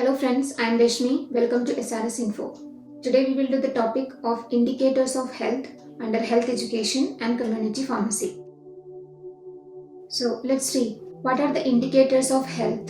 Hello friends, I am Rashmi. Welcome to SRS Info. Today we will do the topic of indicators of health under health education and community pharmacy. So let's see, what are the indicators of health?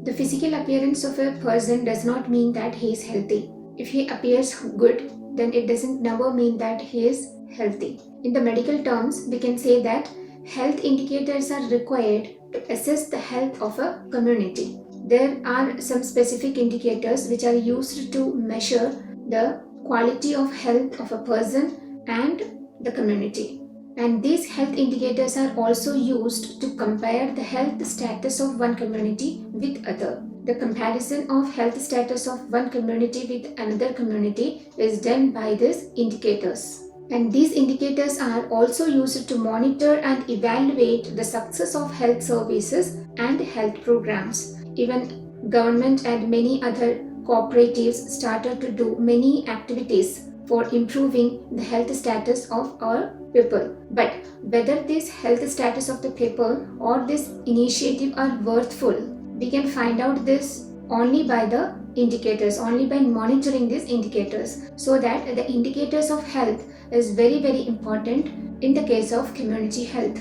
The physical appearance of a person does not mean that he is healthy. If he appears good, then it doesn't never mean that he is healthy. In the medical terms, we can say that health indicators are required to assess the health of a community. There are some specific indicators which are used to measure the quality of health of a person and the community. And these health indicators are also used to compare the health status of one community with other. The comparison of health status of one community with another community is done by these indicators. And these indicators are also used to monitor and evaluate the success of health services and health programs. Even government and many other cooperatives started to do many activities for improving the health status of our people. But whether this health status of the people or this initiative are worthful, we can find out this only by the indicators, only by monitoring these indicators. So that the indicators of health is very important in the case of community health.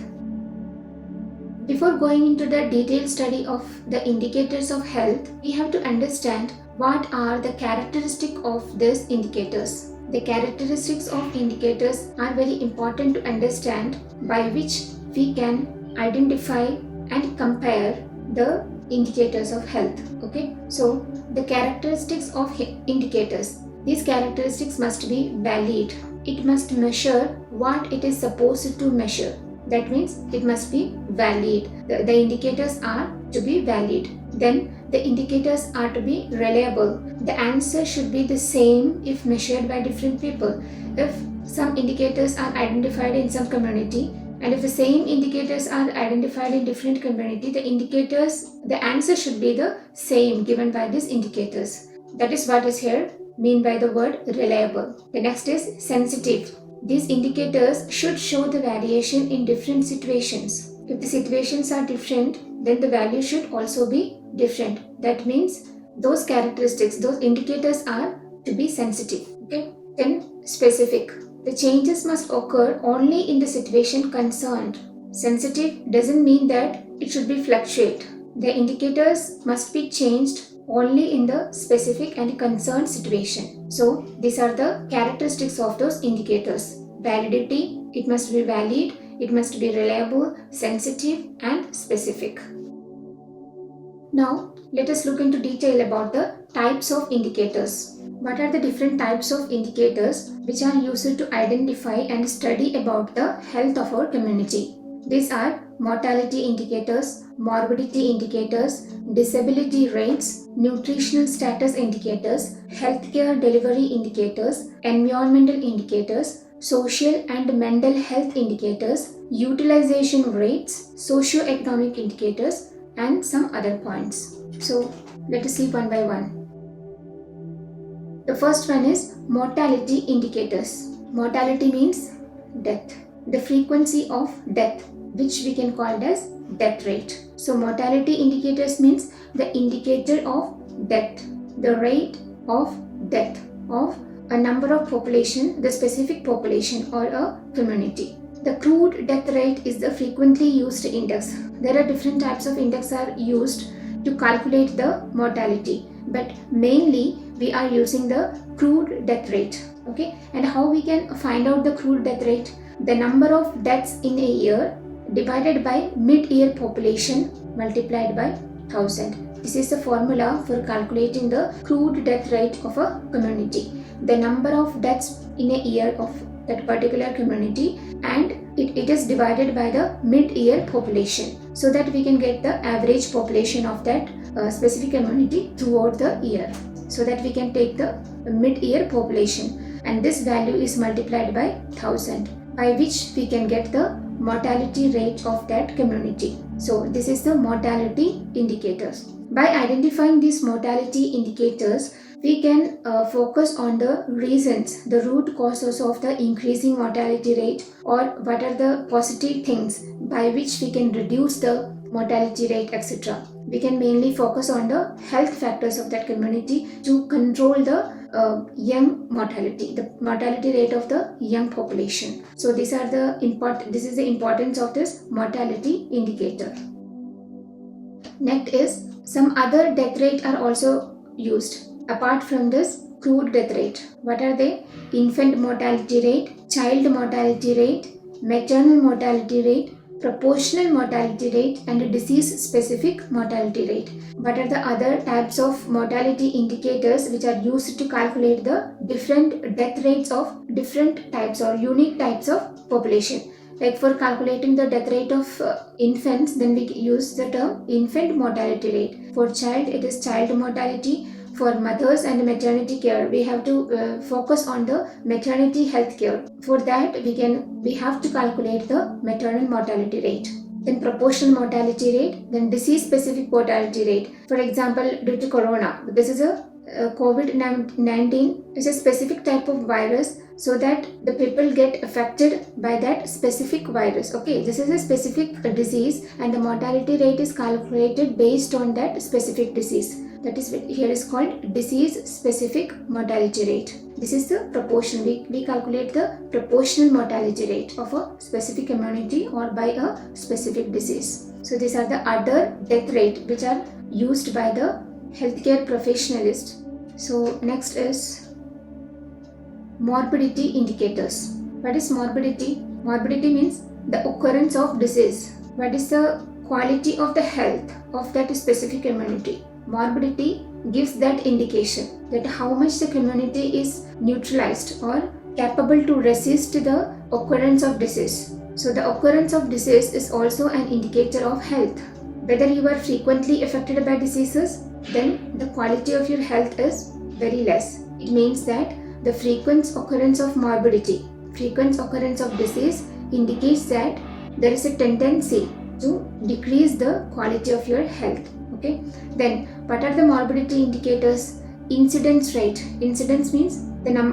Before going into the detailed study of the indicators of health, we have to understand what are the characteristics of these indicators. The characteristics of indicators are very important to understand, by which we can identify and compare the indicators of health. Okay, so the characteristics of indicators. These characteristics must be valid. It must measure what it is supposed to measure. That means it must be valid. The indicators are to be valid. Then the indicators are to be reliable. The answer should be the same if measured by different people. If some indicators are identified in some community, and if the same indicators are identified in different community, the answer should be the same given by these indicators. That is what is here mean by the word reliable. The next is sensitive. These indicators should show the variation in different situations. If the situations are different, then the value should also be different. That means those characteristics, those indicators are to be sensitive. Okay. Then specific. The changes must occur only in the situation concerned. Sensitive doesn't mean that it should be fluctuate. The indicators must be changed only in the specific and concerned situation. So these are the characteristics of those indicators. Validity, it must be valid, it must be reliable, sensitive and specific. Now let us look into detail about the types of indicators. What are the different types of indicators which are used to identify and study about the health of our community? These are mortality indicators, morbidity indicators, disability rates, nutritional status indicators, healthcare delivery indicators, environmental indicators, social and mental health indicators, utilization rates, socio-economic indicators, and some other points. So let us see one by one. The first one is mortality indicators. Mortality means death. The frequency of death, which we can call as death rate. So mortality indicators means the indicator of death, the rate of death of a number of population, the specific population or a community. The crude death rate is the frequently used index. There are different types of index are used to calculate the mortality, but mainly we are using the crude death rate. Okay, and how we can find out the crude death rate? The number of deaths in a year divided by mid-year population multiplied by 1000. This is the formula for calculating the crude death rate of a community. The number of deaths in a year of that particular community, and it is divided by the mid-year population, so that we can get the average population of that specific community throughout the year, so that we can take the mid-year population, and this value is multiplied by 1000, by which we can get the mortality rate of that community. So this is the mortality indicators. By identifying these mortality indicators, we can focus on the reasons, the root causes of the increasing mortality rate, or what are the positive things by which we can reduce the mortality rate, etc. We can mainly focus on the health factors of that community to control the young mortality, the mortality rate of the young population. So this is the importance of this mortality indicator. Next is some other death rate are also used apart from this crude death rate. What are they? Infant mortality rate, child mortality rate, maternal mortality rate, proportional mortality rate, and disease specific mortality rate. What are the other types of mortality indicators which are used to calculate the different death rates of different types or unique types of population? Like for calculating the death rate of infants, then we use the term infant mortality rate. For child, it is child mortality. For mothers and maternity care, we have to focus on the maternity health care. For that, we have to calculate the maternal mortality rate. Then proportional mortality rate, then disease specific mortality rate. For example, due to corona, this is a COVID-19 is a specific type of virus, so that the people get affected by that specific virus. Okay, this is a specific disease and the mortality rate is calculated based on that specific disease. That is here is called disease specific mortality rate. This is the proportion. We calculate the proportional mortality rate of a specific community or by a specific disease. So these are the other death rate which are used by the healthcare professionalist. So next is morbidity indicators. What is morbidity? Morbidity means the occurrence of disease. What is the quality of the health of that specific community? Morbidity gives that indication that how much the community is neutralized or capable to resist the occurrence of disease. So the occurrence of disease is also an indicator of health. Whether you are frequently affected by diseases, then the quality of your health is very less. It means that the frequent occurrence of morbidity, frequent occurrence of disease indicates that there is a tendency to decrease the quality of your health. Okay. Then what are the morbidity indicators? Incidence rate. Incidence means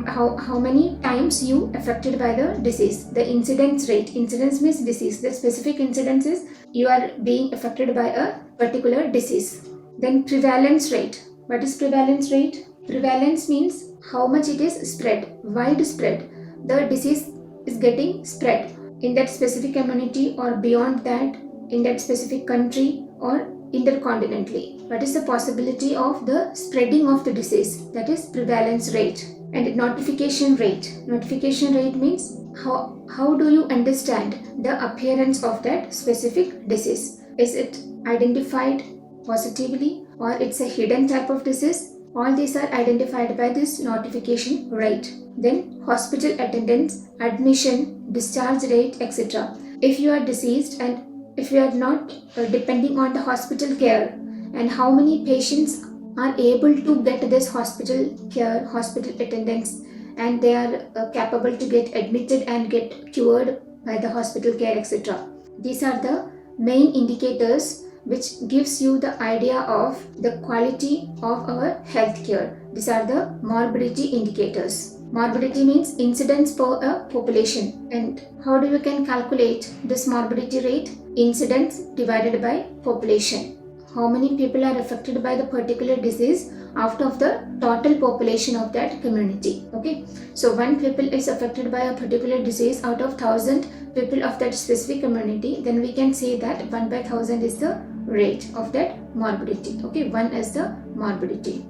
how many times you affected by the disease. The incidence rate. Incidence means disease. The specific incidence is you are being affected by a particular disease. Then prevalence rate. What is prevalence rate? Prevalence means how much it is spread, widespread. The disease is getting spread in that specific community or beyond that, in that specific country or intercontinentally. What is the possibility of the spreading of the disease? That is prevalence rate. And notification rate. Notification rate means how do you understand the appearance of that specific disease? Is it identified positively or it's a hidden type of disease? All these are identified by this notification rate. Then hospital attendance, admission, discharge rate, etc. If you are deceased and if you are not depending on the hospital care, and how many patients are able to get this hospital care, hospital attendance, and they are capable to get admitted and get cured by the hospital care, etc. These are the main indicators which gives you the idea of the quality of our healthcare. These are the morbidity indicators. Morbidity means incidence per a population. And how do you can calculate this morbidity rate? Incidence divided by population. How many people are affected by the particular disease out of the total population of that community. Okay, so 1 people is affected by a particular disease out of 1000 people of that specific community, then we can say that 1 by 1000 is the rate of that morbidity. Okay, 1 is the morbidity.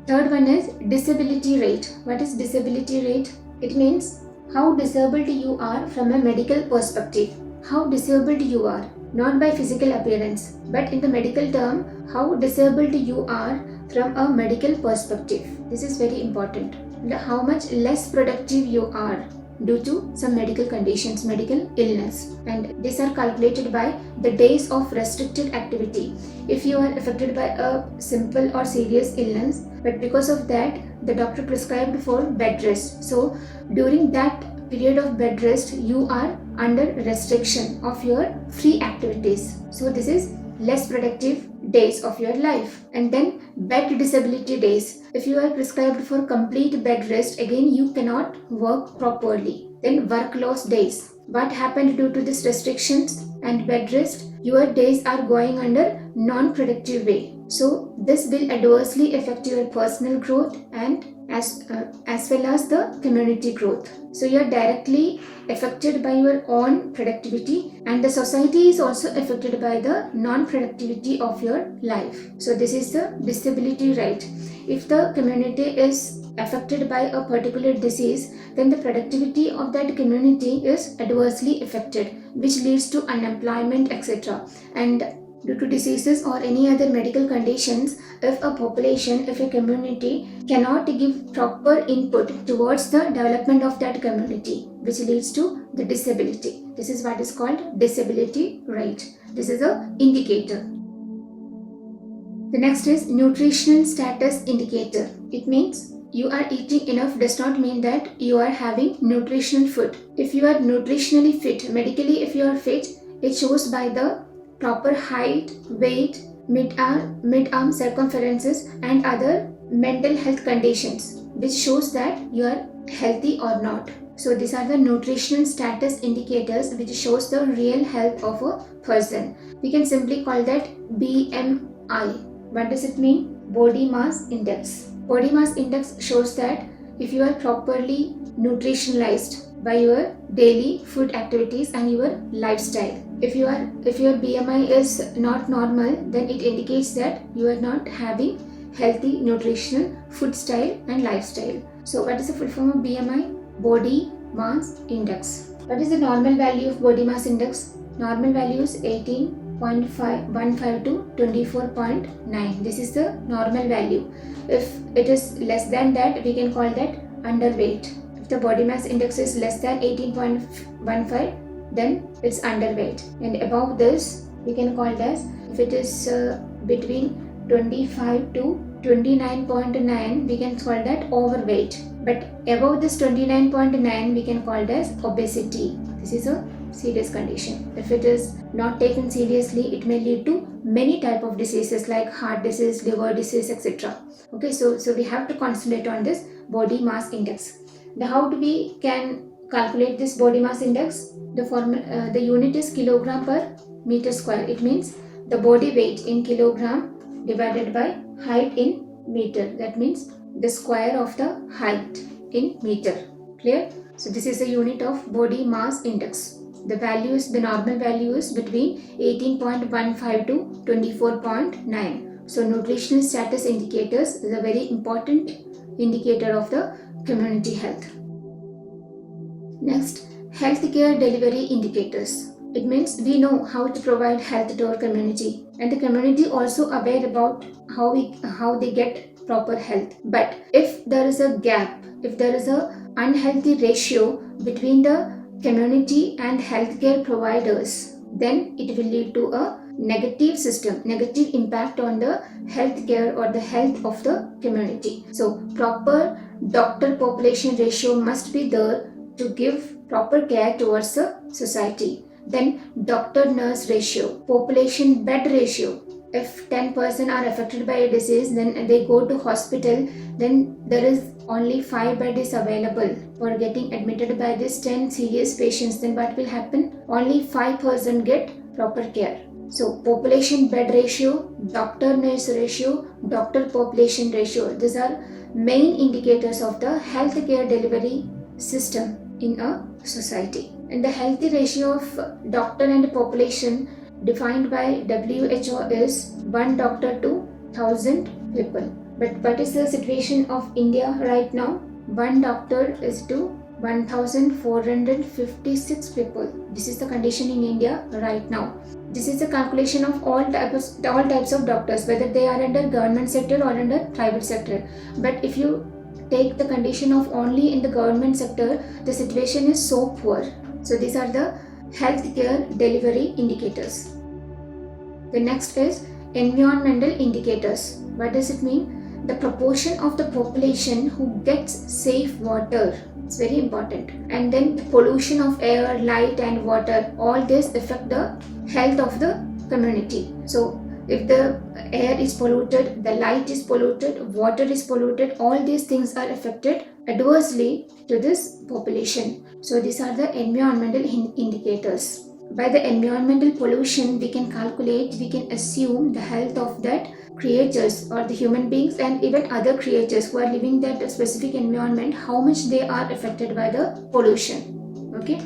Third one is disability rate. What is disability rate? It means how disabled you are from a medical perspective. How disabled you are, not by physical appearance, but in the medical term, how disabled you are from a medical perspective. This is very important. And how much less productive you are due to some medical conditions, medical illness. And these are calculated by the days of restricted activity. If you are affected by a simple or serious illness, but because of that, the doctor prescribed for bed rest. So during that period of bed rest, you are under restriction of your free activities. So this is less productive days of your life. And then bed disability days. If you are prescribed for complete bed rest, again you cannot work properly. Then work loss days. What happened due to these restrictions and bed rest, your days are going under non-productive way. So this will adversely affect your personal growth and as well as the community growth. So you are directly affected by your own productivity, and the society is also affected by the non-productivity of your life. So this is the disability right. If the community is affected by a particular disease, then the productivity of that community is adversely affected, which leads to unemployment, etc. And due to diseases or any other medical conditions, if a population, if a community cannot give proper input towards the development of that community, which leads to the disability. This is what is called disability rate. This is a indicator. The next is nutritional status indicator. It means you are eating enough does not mean that you are having nutritional food. If you are nutritionally fit, medically if you are fit, it shows by the proper height, weight, mid-arm circumferences and other mental health conditions, which shows that you are healthy or not. So these are the nutritional status indicators which shows the real health of a person. We can simply call that BMI. What does it mean? Body mass index. Body mass index shows that if you are properly nutritionalized by your daily food activities and your lifestyle. If your BMI is not normal, then it indicates that you are not having healthy nutritional food style and lifestyle. So what is the full form of BMI? Body mass index. What is the normal value of body mass index? Normal value is 18.15 to 24.9. This is the normal value. If it is less than that, we can call that underweight. If the body mass index is less than 18.15, then it's underweight, and above this we can call it as, if it is between 25 to 29.9, we can call that overweight, but above this 29.9 we can call it as obesity. This is a serious condition. If it is not taken seriously, it may lead to many type of diseases like heart disease, liver disease, etc. Okay, so we have to concentrate on this body mass index. Now how do we can calculate this body mass index? The unit is kilogram per meter square. It means the body weight in kilogram divided by height in meter. That means the square of the height in meter. Clear? So this is the unit of body mass index. The normal value is between 18.15 to 24.9. So nutritional status indicators is a very important indicator of the community health. Next, healthcare delivery indicators. It means we know how to provide health to our community, and the community also aware about how they get proper health. But if there is a gap, if there is a unhealthy ratio between the community and healthcare providers, then it will lead to a negative impact on the healthcare or the health of the community. So proper doctor population ratio must be there to give proper care towards the society. Then doctor-nurse ratio, population bed ratio. If 10 persons are affected by a disease, then they go to hospital, then there is only 5 beds available for getting admitted by these 10 serious patients. Then what will happen? Only 5 persons get proper care. So population bed ratio, doctor-nurse ratio, doctor population ratio. These are main indicators of the healthcare delivery system in a society. And the healthy ratio of doctor and population defined by WHO is 1 doctor to 1000 people. But what is the situation of India right now? 1 doctor is to 1456 people. This is the condition in India right now. This is the calculation of all types of doctors, whether they are under government sector or under private sector. But if you take the condition of only in the government sector, the situation is so poor. So these are the healthcare delivery indicators. The next is environmental indicators. What does it mean? The proportion of the population who gets safe water. It's very important. And then the pollution of air, light and water. All this affect the health of the community. So if the air is polluted, the light is polluted, water is polluted, all these things are affected adversely to this population. So these are the environmental indicators. by the environmental pollution, we can calculate, we can assume the health of that creatures or the human beings and even other creatures who are living that specific environment, how much they are affected by the pollution. Okay.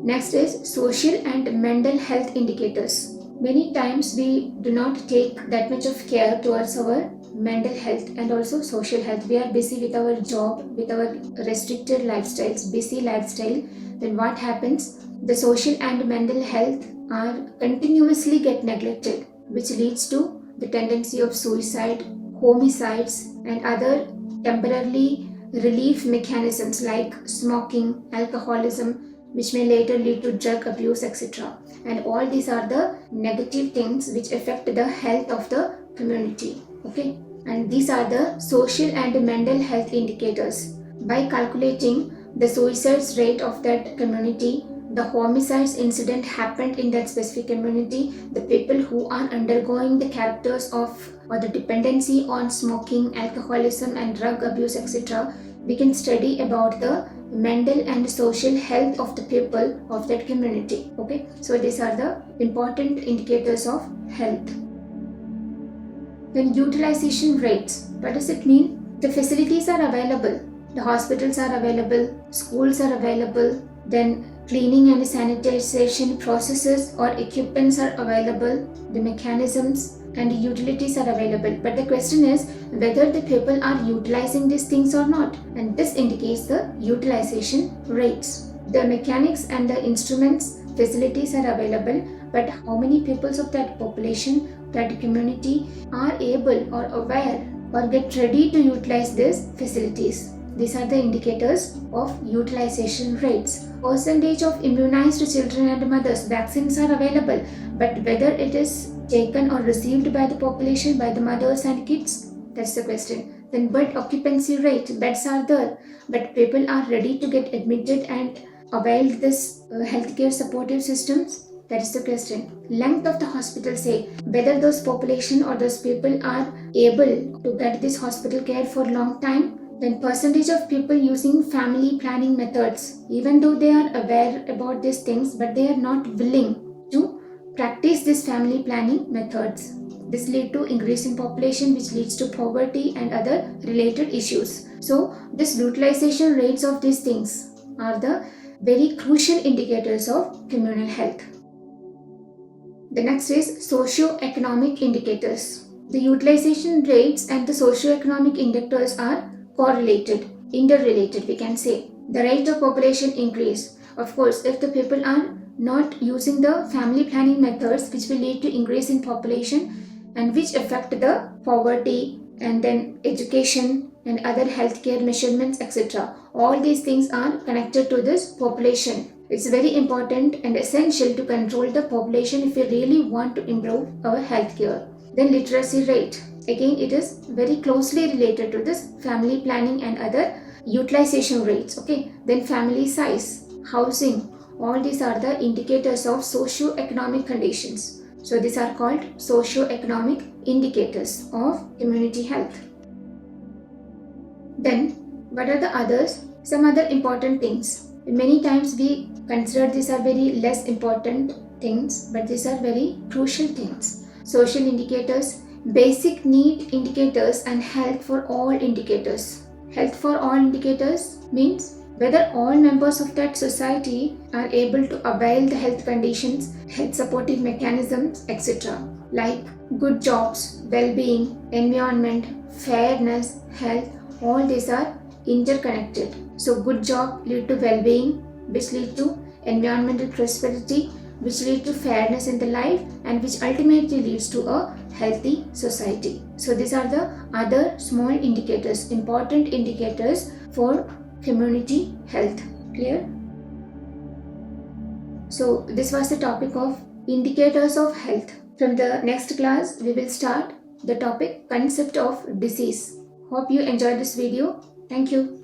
Next is social and mental health indicators. Many times we do not take that much of care towards our mental health and also social health. We are busy with our job, with our restricted lifestyles, busy lifestyle. Then what happens? The social and mental health are continuously get neglected, which leads to the tendency of suicide, homicides, and other temporarily relief mechanisms like smoking, alcoholism, which may later lead to drug abuse, etc. And all these are the negative things which affect the health of the community. Okay, and these are the social and mental health indicators. By calculating the suicides rate of that community, the homicides incident happened in that specific community, the people who are undergoing the characters of or the dependency on smoking, alcoholism, and drug abuse, etc., we can study about the mental and social health of the people of that community. Okay, so these are the important indicators of health. Then utilization rates. What does it mean? The facilities are available, the hospitals are available, schools are available, then cleaning and sanitization processes or equipments are available, the mechanisms and utilities are available, but the question is whether the people are utilizing these things or not, and this indicates the utilization rates. The mechanics and the instruments, facilities are available, but how many peoples of that population, that community are able or aware or get ready to utilize these facilities? These are the indicators of utilization rates. Percentage of immunized children and mothers, vaccines are available, but whether it is taken or received by the population, by the mothers and kids, that's the question. Then bed occupancy rate, beds are there, but people are ready to get admitted and avail this healthcare supportive systems. That is the question. Length of the hospital stay, whether those population or those people are able to get this hospital care for long time. Then percentage of people using family planning methods, even though they are aware about these things, but they are not willing to practice these family planning methods. This leads to increase in population, which leads to poverty and other related issues. So this utilization rates of these things are the very crucial indicators of communal health. The next is socio-economic indicators. The utilization rates and the socio-economic indicators are correlated, interrelated, we can say. The rate of population increase. Of course, if the people are not using the family planning methods, which will lead to increase in population and which affect the poverty and then education and other healthcare measurements, etc. All these things are connected to this population. It's very important and essential to control the population if we really want to improve our healthcare. Then literacy rate. Again, it is very closely related to this family planning and other utilization rates. Okay. Then family size, housing, all these are the indicators of socio-economic conditions. So these are called socio-economic indicators of community health. Then what are the others? Some other important things. Many times we consider these are very less important things, but these are very crucial things. Social indicators, basic need indicators, and health for all indicators. Health for all indicators means whether all members of that society are able to avail the health conditions, health supportive mechanisms, etc. like good jobs, well-being, environment, fairness, health, all these are interconnected. So good job lead to well-being, which lead to environmental prosperity, which lead to fairness in the life, and which ultimately leads to a healthy society. So these are the other small indicators, important indicators for community health. Clear? So this was the topic of indicators of health. From the next class, we will start the topic concept of disease. Hope you enjoyed this video. Thank you.